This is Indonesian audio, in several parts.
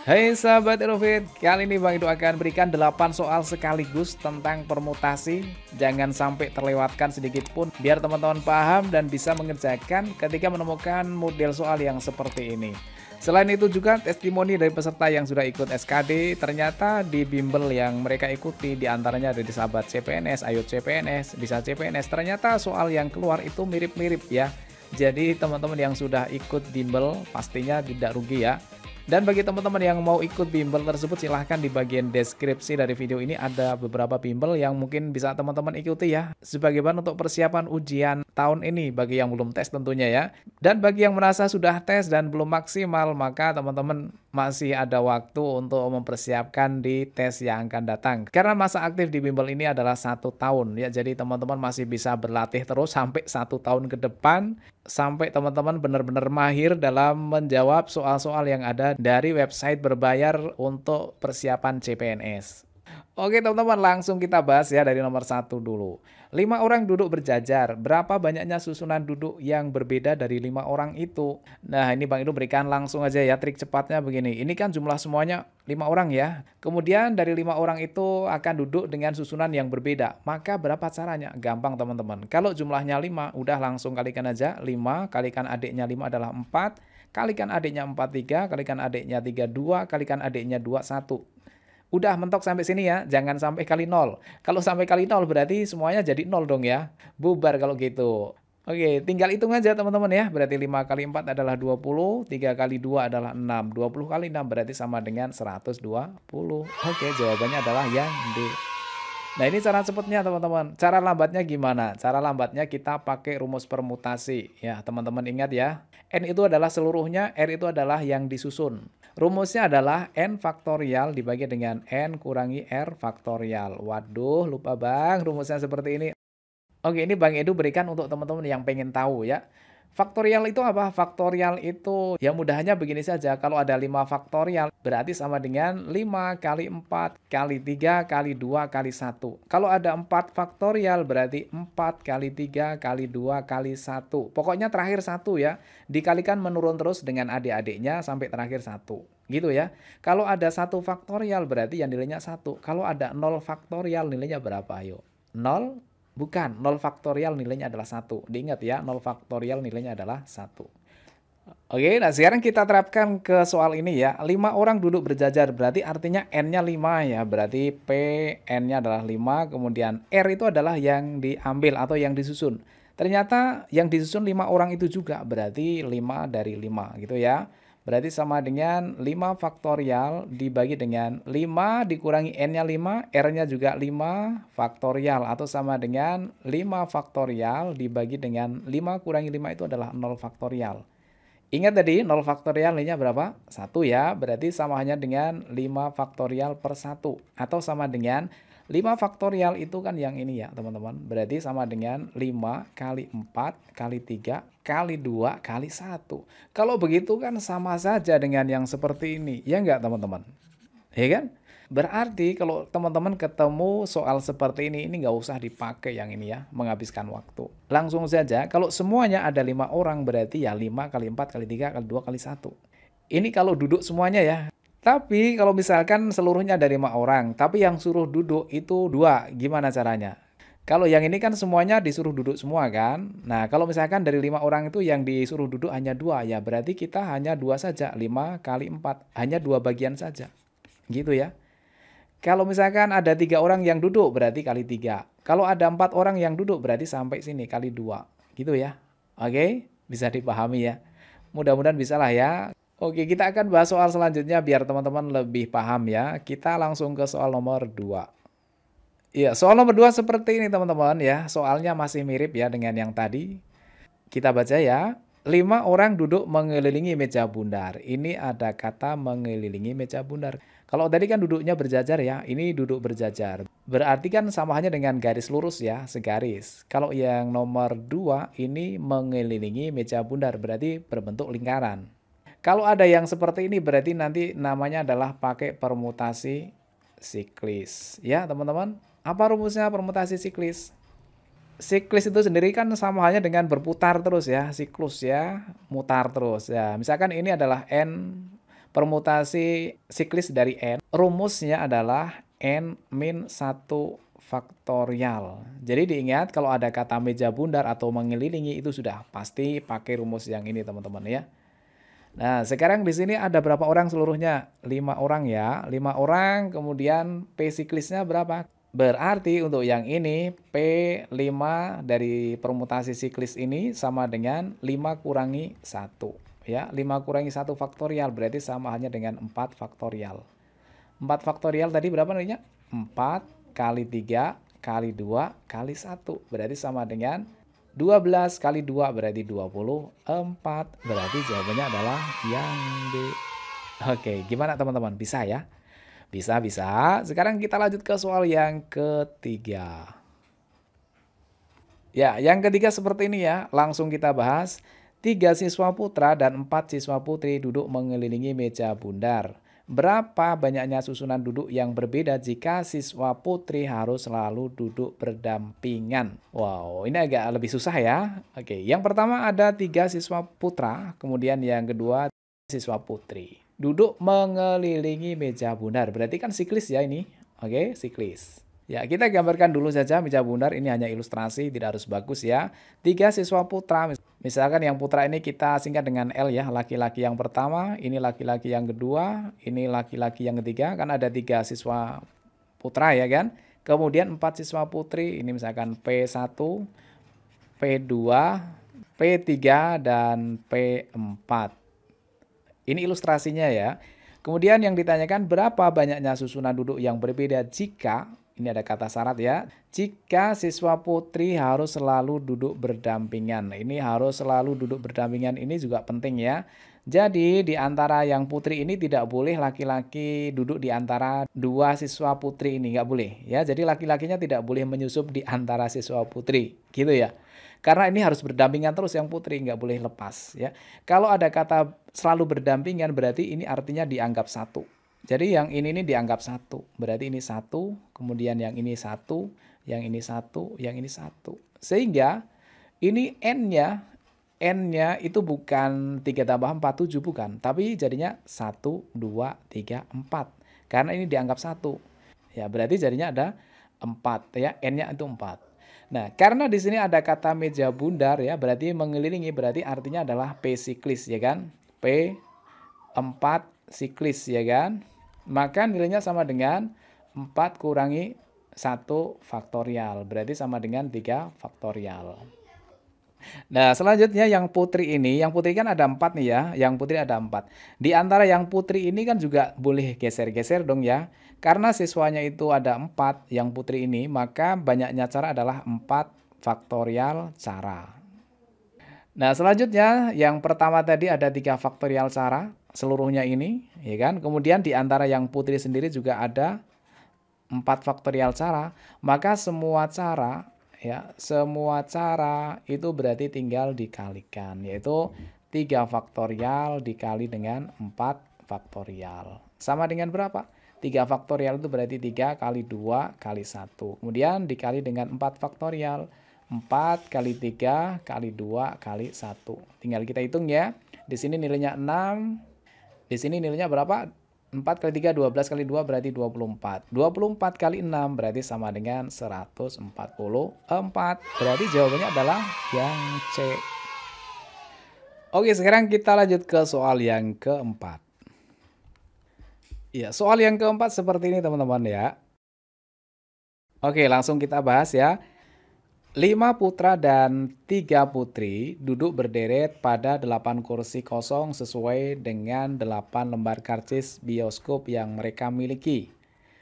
Hai sahabat Erofit, kali ini Bang Ido akan berikan 8 soal sekaligus tentang permutasi. Jangan sampai terlewatkan sedikit pun biar teman-teman paham dan bisa mengerjakan ketika menemukan model soal yang seperti ini. Selain itu juga testimoni dari peserta yang sudah ikut SKD, ternyata di bimbel yang mereka ikuti diantaranya dari sahabat CPNS, Ayo CPNS, Bisa CPNS, ternyata soal yang keluar itu mirip-mirip ya. Jadi teman-teman yang sudah ikut bimbel pastinya tidak rugi ya. Dan bagi teman-teman yang mau ikut bimbel tersebut silahkan di bagian deskripsi dari video ini ada beberapa bimbel yang mungkin bisa teman-teman ikuti ya. Sebagai bahan untuk persiapan ujian tahun ini bagi yang belum tes tentunya ya. Dan bagi yang merasa sudah tes dan belum maksimal maka teman-teman masih ada waktu untuk mempersiapkan di tes yang akan datang. Karena masa aktif di bimbel ini adalah 1 tahun ya. Jadi teman-teman masih bisa berlatih terus sampai 1 tahun ke depan. Sampai teman-teman benar-benar mahir dalam menjawab soal-soal yang ada dari website berbayar untuk persiapan CPNS. Oke teman-teman, langsung kita bahas ya dari nomor 1 dulu. 5 orang duduk berjajar, berapa banyaknya susunan duduk yang berbeda dari 5 orang itu? Nah ini Bang Ido berikan langsung aja ya trik cepatnya begini. Ini kan jumlah semuanya 5 orang ya. Kemudian dari 5 orang itu akan duduk dengan susunan yang berbeda. Maka berapa caranya? Gampang teman-teman. Kalau jumlahnya 5, udah langsung kalikan aja. 5 kalikan adiknya 5 adalah 4. Kalikan adiknya 4, 3. Kalikan adiknya 3, 2. Kalikan adiknya 2, 1. Udah mentok sampai sini ya, jangan sampai kali 0. Kalau sampai kali 0 berarti semuanya jadi 0 dong ya. Bubar kalau gitu. Oke, tinggal hitung aja teman-teman ya. Berarti 5 kali 4 adalah 20, 3 kali 2 adalah 6. 20 kali 6 berarti sama dengan 120. Oke, jawabannya adalah yang D. Nah ini cara cepatnya teman-teman. Cara lambatnya gimana? Cara lambatnya kita pakai rumus permutasi. Ya teman-teman ingat ya. N itu adalah seluruhnya, R itu adalah yang disusun. Rumusnya adalah N faktorial dibagi dengan N kurangi R faktorial. Waduh, lupa Bang, rumusnya seperti ini. Oke, ini Bang Edu berikan untuk teman-teman yang pengen tahu ya. Faktorial itu apa? Faktorial itu ya mudahannya begini saja. Kalau ada 5 faktorial berarti sama dengan 5 kali 4 kali 3 kali 2 kali 1. Kalau ada 4 faktorial berarti 4 kali 3 kali 2 kali 1. Pokoknya terakhir 1 ya. Dikalikan menurun terus dengan adik-adiknya sampai terakhir 1. Gitu ya. Kalau ada 1 faktorial berarti yang nilainya 1. Kalau ada 0 faktorial nilainya berapa? Ayo. 0. Bukan, 0 faktorial nilainya adalah 1. Diingat ya, 0 faktorial nilainya adalah 1. Oke, nah sekarang kita terapkan ke soal ini ya. 5 orang duduk berjajar, berarti artinya N-nya 5 ya. Berarti P, N-nya adalah 5, kemudian R itu adalah yang diambil atau yang disusun. Ternyata yang disusun 5 orang itu juga, berarti 5 dari 5 gitu ya. Berarti sama dengan 5 faktorial dibagi dengan 5 dikurangi N-nya 5, R-nya juga 5 faktorial. Atau sama dengan 5 faktorial dibagi dengan 5 kurangi 5 itu adalah 0 faktorial. Ingat tadi 0 faktorial nilainya berapa? 1 ya, berarti sama hanya dengan 5 faktorial per 1. Atau sama dengan 5 faktorial itu kan yang ini ya teman-teman. Berarti sama dengan 5 kali 4 kali 3 kali 2 kali 1. Kalau begitu kan sama saja dengan yang seperti ini. Ya enggak teman-teman? Ya kan? Berarti kalau teman-teman ketemu soal seperti ini nggak usah dipakai yang ini ya, menghabiskan waktu. Langsung saja, kalau semuanya ada 5 orang berarti ya 5 kali 4 kali 3 kali 2 kali 1. Ini kalau duduk semuanya ya. Tapi kalau misalkan seluruhnya ada 5 orang, tapi yang suruh duduk itu 2, gimana caranya? Kalau yang ini kan semuanya disuruh duduk semua kan? Nah kalau misalkan dari 5 orang itu yang disuruh duduk hanya 2, ya berarti kita hanya 2 saja, 5 kali 4, hanya 2 bagian saja. Gitu ya. Kalau misalkan ada 3 orang yang duduk berarti kali 3. Kalau ada 4 orang yang duduk berarti sampai sini kali 2. Gitu ya. Oke, bisa dipahami ya. Mudah-mudahan bisa lah ya. Oke, kita akan bahas soal selanjutnya biar teman-teman lebih paham ya. Kita langsung ke soal nomor 2. Iya, soal nomor 2 seperti ini teman-teman ya. Soalnya masih mirip ya dengan yang tadi. Kita baca ya. 5 orang duduk mengelilingi meja bundar. Ini ada kata mengelilingi meja bundar. Kalau tadi kan duduknya berjajar ya, ini duduk berjajar. Berarti kan sama hanya dengan garis lurus ya, segaris. Kalau yang nomor 2 ini mengelilingi meja bundar, berarti berbentuk lingkaran. Kalau ada yang seperti ini berarti nanti namanya adalah pakai permutasi siklis. Ya teman-teman, apa rumusnya permutasi siklis? Siklis itu sendiri kan sama hanya dengan berputar terus ya, siklus ya, mutar terus ya. Misalkan ini adalah N permutasi siklis dari N, rumusnya adalah N-1 faktorial. Jadi diingat kalau ada kata meja bundar atau mengelilingi itu sudah pasti pakai rumus yang ini teman-teman ya. Nah, sekarang di sini ada berapa orang seluruhnya? 5 orang ya. 5 orang, kemudian P siklisnya berapa? Berarti untuk yang ini P5 dari permutasi siklis ini sama dengan 5 kurangi 1. Ya, 5 kurangi 1 faktorial berarti sama halnya dengan 4 faktorial. 4 faktorial tadi berapa namanya? 4 kali 3 kali 2 kali 1. Berarti sama dengan 12 kali 2 berarti 24. Berarti jawabannya adalah yang B. Oke, gimana teman-teman? Bisa ya? Bisa, bisa. Sekarang kita lanjut ke soal yang ketiga. Ya, yang ketiga seperti ini ya. Langsung kita bahas. 3 siswa putra dan 4 siswa putri duduk mengelilingi meja bundar. Berapa banyaknya susunan duduk yang berbeda jika siswa putri harus selalu duduk berdampingan? Wow, ini agak lebih susah ya. Oke, yang pertama ada 3 siswa putra, kemudian yang kedua siswa putri. Duduk mengelilingi meja bundar, berarti kan siklis ya ini. Oke, siklis. Ya, kita gambarkan dulu saja meja bundar, ini hanya ilustrasi, tidak harus bagus ya. 3 siswa putra, misalkan yang putra ini kita singkat dengan L ya, laki-laki yang pertama, ini laki-laki yang kedua, ini laki-laki yang ketiga, kan ada 3 siswa putra ya kan. Kemudian 4 siswa putri, ini misalkan P1, P2, P3, dan P4. Ini ilustrasinya ya. Kemudian yang ditanyakan berapa banyaknya susunan duduk yang berbeda jika, ini ada kata syarat ya, jika siswa putri harus selalu duduk berdampingan. Ini harus selalu duduk berdampingan ini juga penting ya. Jadi di antara yang putri ini tidak boleh laki-laki duduk di antara 2 siswa putri ini, nggak boleh ya. Jadi laki-lakinya tidak boleh menyusup di antara siswa putri, gitu ya. Karena ini harus berdampingan terus yang putri, nggak boleh lepas ya. Kalau ada kata selalu berdampingan berarti ini artinya dianggap satu. Jadi yang ini dianggap satu. Berarti ini satu, kemudian yang ini satu, yang ini satu, yang ini satu. Sehingga ini N-nya itu bukan 3 tambah 4, 7 bukan. Tapi jadinya 1, 2, 3, 4. Karena ini dianggap satu. Ya berarti jadinya ada 4 ya, N-nya itu 4. Nah, karena di sini ada kata meja bundar ya, berarti mengelilingi, berarti artinya adalah P siklis ya kan? P4 siklis ya kan? Maka nilainya sama dengan 4 kurangi 1 faktorial, berarti sama dengan 3 faktorial. Nah, selanjutnya yang putri ini, yang putri kan ada 4 nih ya, yang putri ada 4. Di antara yang putri ini kan juga boleh geser-geser dong ya. Karena siswanya itu ada 4 yang putri ini, maka banyaknya cara adalah 4 faktorial cara. Nah, selanjutnya yang pertama tadi ada 3 faktorial cara, seluruhnya ini, ya kan? Kemudian di antara yang putri sendiri juga ada 4 faktorial cara, maka semua cara ya, semua cara itu berarti tinggal dikalikan, yaitu 3 faktorial dikali dengan 4 faktorial. Sama dengan berapa? 3 faktorial itu berarti 3 kali 2 kali 1. Kemudian dikali dengan 4 faktorial. 4 kali 3 kali 2 kali 1. Tinggal kita hitung ya. Di sini nilainya 6. Di sini nilainya berapa? 4 kali 3, 12 kali 2 berarti 24. 24 kali 6 berarti sama dengan 144. Berarti jawabannya adalah yang C. Oke, sekarang kita lanjut ke soal yang keempat. Ya, soal yang keempat seperti ini teman-teman ya. Oke, langsung kita bahas ya. 5 putra dan 3 putri duduk berderet pada 8 kursi kosong sesuai dengan 8 lembar karcis bioskop yang mereka miliki.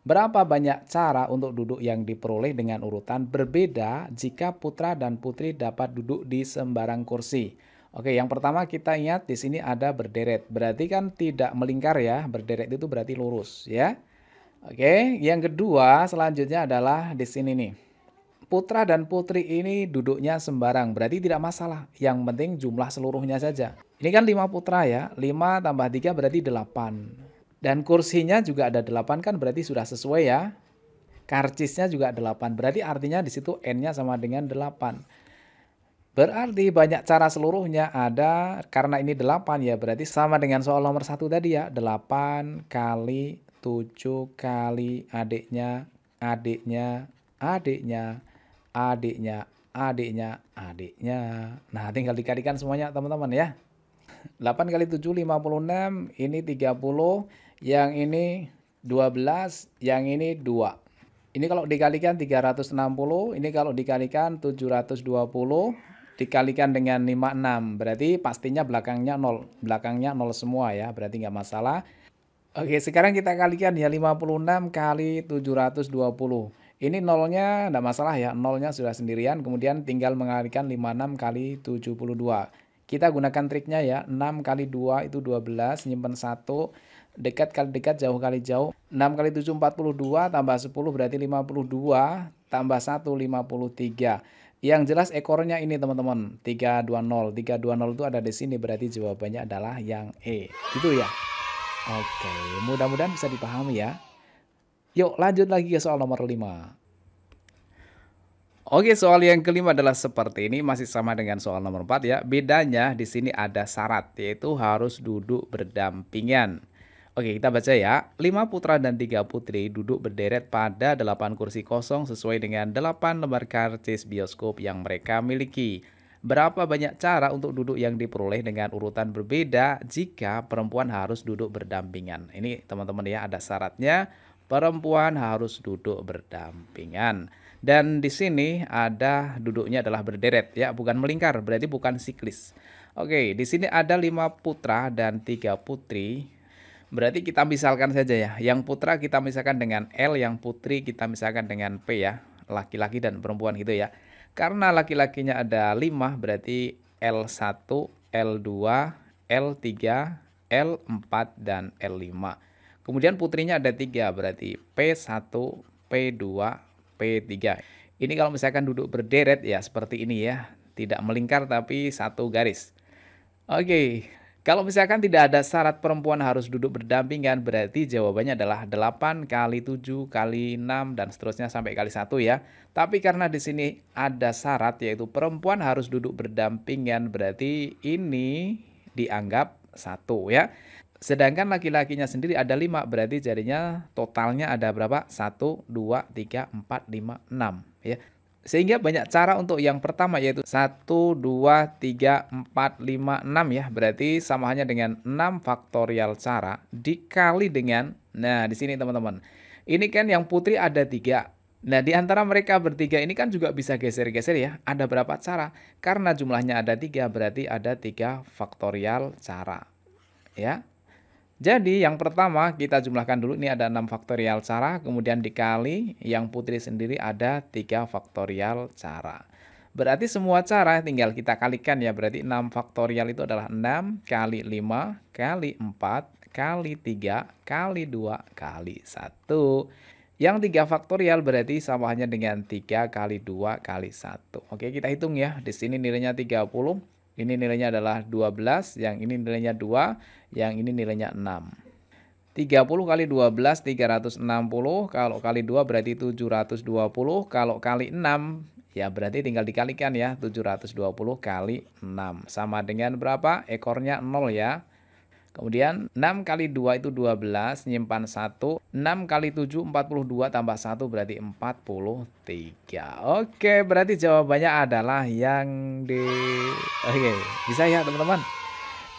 Berapa banyak cara untuk duduk yang diperoleh dengan urutan berbeda jika putra dan putri dapat duduk di sembarang kursi? Oke, yang pertama kita ingat di sini ada berderet. Berarti kan tidak melingkar ya. Berderet itu berarti lurus ya. Oke, yang kedua selanjutnya adalah di sini nih. Putra dan putri ini duduknya sembarang. Berarti tidak masalah. Yang penting jumlah seluruhnya saja. Ini kan 5 putra ya. 5 tambah 3 berarti 8. Dan kursinya juga ada 8 kan berarti sudah sesuai ya. Karcisnya juga 8. Berarti artinya di situ N-nya sama dengan 8. Berarti banyak cara seluruhnya ada, karena ini 8 ya, berarti sama dengan soal nomor satu tadi ya, 8 kali 7 kali adiknya, adiknya, adiknya, adiknya, adiknya, adiknya. Nah, tinggal dikalikan semuanya teman-teman ya. 8 kali 7 56, ini 30, yang ini 12, yang ini 2. Ini kalau dikalikan 360, ini kalau dikalikan 720, dikalikan dengan 56, berarti pastinya belakangnya 0. Belakangnya 0 semua ya, berarti nggak masalah. Oke, sekarang kita kalikan ya, 56 kali 720. Ini nolnya nggak masalah ya, nolnya sudah sendirian, kemudian tinggal mengalikan 56 kali 72. Kita gunakan triknya ya, 6 kali 2 itu 12, nyimpen 1, dekat kali dekat, jauh kali jauh. 6 kali 7 42, tambah 10 berarti 52, tambah 1 53. Yang jelas ekornya ini teman-teman, 320. 320 itu ada di sini, berarti jawabannya adalah yang E. Gitu ya. Oke, mudah-mudahan bisa dipahami ya. Yuk lanjut lagi ke soal nomor 5. Oke, soal yang kelima adalah seperti ini, masih sama dengan soal nomor 4 ya. Bedanya di sini ada syarat, yaitu harus duduk berdampingan. Oke, kita baca ya. 5 putra dan 3 putri duduk berderet pada 8 kursi kosong sesuai dengan 8 lembar karcis bioskop yang mereka miliki. Berapa banyak cara untuk duduk yang diperoleh dengan urutan berbeda jika perempuan harus duduk berdampingan? Ini teman-teman ya, ada syaratnya. Perempuan harus duduk berdampingan. Dan di sini ada duduknya adalah berderet ya, bukan melingkar, berarti bukan siklis. Oke, di sini ada 5 putra dan 3 putri. Berarti kita misalkan saja ya, yang putra kita misalkan dengan L, yang putri kita misalkan dengan P ya, laki-laki dan perempuan gitu ya. Karena laki-lakinya ada 5, berarti L1, L2, L3, L4, dan L5. Kemudian putrinya ada 3, berarti P1, P2, P3. Ini kalau misalkan duduk berderet ya seperti ini ya, tidak melingkar tapi satu garis. Oke, kalau misalkan tidak ada syarat perempuan harus duduk berdampingan, berarti jawabannya adalah 8 kali 7 kali 6 dan seterusnya sampai kali 1 ya. Tapi karena di sini ada syarat yaitu perempuan harus duduk berdampingan, berarti ini dianggap 1 ya. Sedangkan laki-lakinya sendiri ada 5, berarti jadinya totalnya ada berapa? 1, 2, 3, 4, 5, 6 ya. Sehingga banyak cara untuk yang pertama yaitu 1, 2, 3, 4, 5, 6 ya. Berarti sama hanya dengan 6 faktorial cara dikali dengan, nah di sini teman-teman. Ini kan yang putri ada 3. Nah di antara mereka bertiga ini kan juga bisa geser-geser ya. Ada berapa cara? Karena jumlahnya ada 3, berarti ada 3 faktorial cara ya. Jadi yang pertama kita jumlahkan dulu, ini ada 6 faktorial cara, kemudian dikali yang putri sendiri ada 3 faktorial cara. Berarti semua cara tinggal kita kalikan ya, berarti 6 faktorial itu adalah 6 kali 5 kali 4 kali 3 kali 2 kali 1. Yang 3 faktorial berarti sama hanya dengan 3 kali 2 kali 1. Oke, kita hitung ya, di sini nilainya 30. Ini nilainya adalah 12, yang ini nilainya 2, yang ini nilainya 6. 30 kali 12, 360, kalau kali 2 berarti 720, kalau kali 6, ya berarti tinggal dikalikan ya, 720 kali 6. Sama dengan berapa? Ekornya 0 ya. Kemudian 6 kali 2 itu 12, nyimpan 1. 6 kali 7, 42, tambah 1 berarti 43. Oke, berarti jawabannya adalah yang D. Oke, bisa ya teman-teman?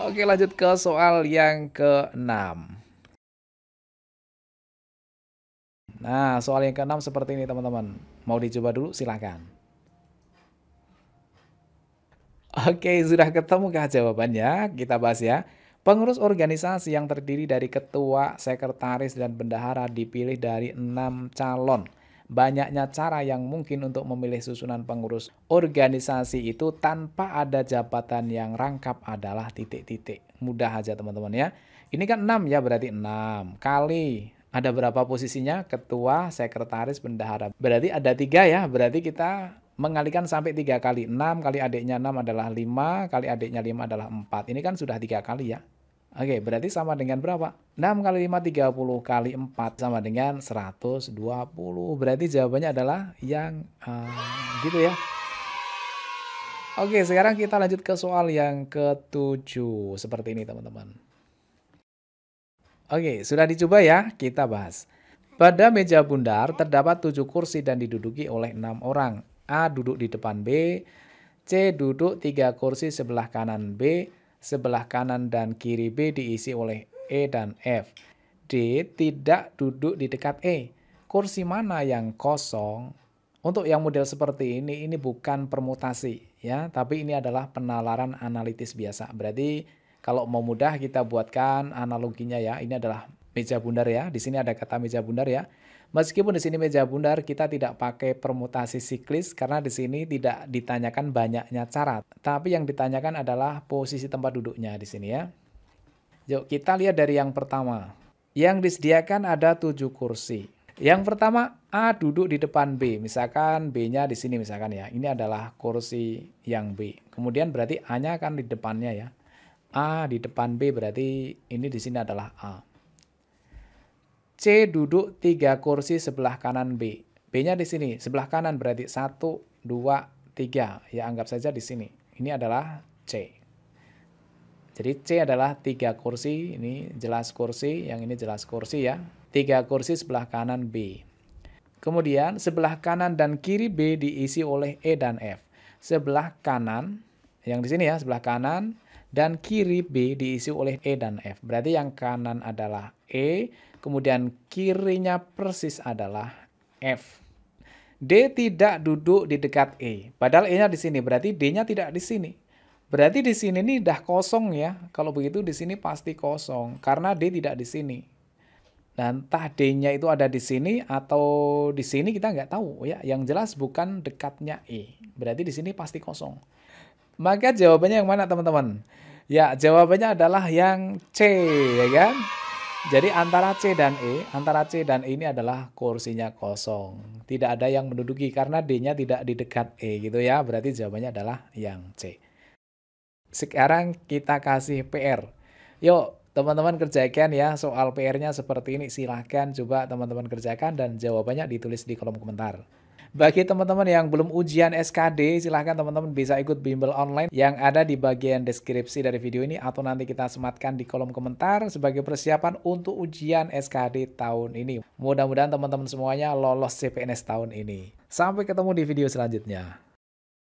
Oke, lanjut ke soal yang ke-6. Nah, soal yang ke-6 seperti ini teman-teman. Mau dicoba dulu silahkan. Oke, sudah ketemukah jawabannya? Kita bahas ya. Pengurus organisasi yang terdiri dari ketua, sekretaris, dan bendahara dipilih dari 6 calon. Banyaknya cara yang mungkin untuk memilih susunan pengurus organisasi itu tanpa ada jabatan yang rangkap adalah titik-titik. Mudah aja teman-teman ya. Ini kan 6 ya, berarti 6 kali. Ada berapa posisinya? Ketua, sekretaris, bendahara. Berarti ada 3 ya, berarti kita mengalikan sampai 3 kali. 6 kali adiknya 6 adalah 5, kali adiknya 5 adalah 4. Ini kan sudah 3 kali ya. Oke, berarti sama dengan berapa? 6 kali 5, 30 kali 4 sama dengan 120. Berarti jawabannya adalah yang gitu ya. Oke, sekarang kita lanjut ke soal yang ke-7. Seperti ini teman-teman. Oke, sudah dicoba ya? Kita bahas. Pada meja bundar terdapat 7 kursi dan diduduki oleh 6 orang. A duduk di depan B, C duduk 3 kursi sebelah kanan B, sebelah kanan dan kiri B diisi oleh E dan F. D tidak duduk di dekat E. Kursi mana yang kosong? Untuk yang model seperti ini bukan permutasi ya, tapi ini adalah penalaran analitis biasa. Berarti kalau mau mudah kita buatkan analoginya ya. Ini adalah meja bundar ya. Di sini ada kata meja bundar ya. Meskipun di sini meja bundar kita tidak pakai permutasi siklis karena di sini tidak ditanyakan banyaknya cara, tapi yang ditanyakan adalah posisi tempat duduknya di sini ya. Yuk kita lihat dari yang pertama. Yang disediakan ada 7 kursi. Yang pertama, A duduk di depan B. Misalkan B-nya di sini misalkan ya. Ini adalah kursi yang B. Kemudian berarti A-nya akan di depannya ya. A di depan B berarti ini di sini adalah A. C duduk 3 kursi sebelah kanan B. B-nya di sini, sebelah kanan berarti 1, 2, 3. Ya anggap saja di sini. Ini adalah C. Jadi C adalah 3 kursi, ini jelas kursi, yang ini jelas kursi ya. 3 kursi sebelah kanan B. Kemudian sebelah kanan dan kiri B diisi oleh E dan F. Sebelah kanan, yang di sini ya, sebelah kanan dan kiri B diisi oleh E dan F. Berarti yang kanan adalah E, kemudian kirinya persis adalah F. D tidak duduk di dekat E. Padahal E-nya di sini, berarti D-nya tidak di sini. Berarti di sini nih udah kosong ya. Kalau begitu di sini pasti kosong karena D tidak di sini. Dan entah D-nya itu ada di sini atau di sini kita nggak tahu ya. Yang jelas bukan dekatnya E. Berarti di sini pasti kosong. Maka jawabannya yang mana teman-teman? Ya jawabannya adalah yang C ya kan. Jadi antara C dan E ini adalah kursinya kosong. Tidak ada yang menduduki karena D-nya tidak di dekat E gitu ya. Berarti jawabannya adalah yang C. Sekarang kita kasih PR. Yuk, teman-teman kerjakan ya soal PR-nya seperti ini. Silahkan coba teman-teman kerjakan dan jawabannya ditulis di kolom komentar. Bagi teman-teman yang belum ujian SKD, silahkan teman-teman bisa ikut bimbel online yang ada di bagian deskripsi dari video ini atau nanti kita sematkan di kolom komentar sebagai persiapan untuk ujian SKD tahun ini. Mudah-mudahan teman-teman semuanya lolos CPNS tahun ini. Sampai ketemu di video selanjutnya.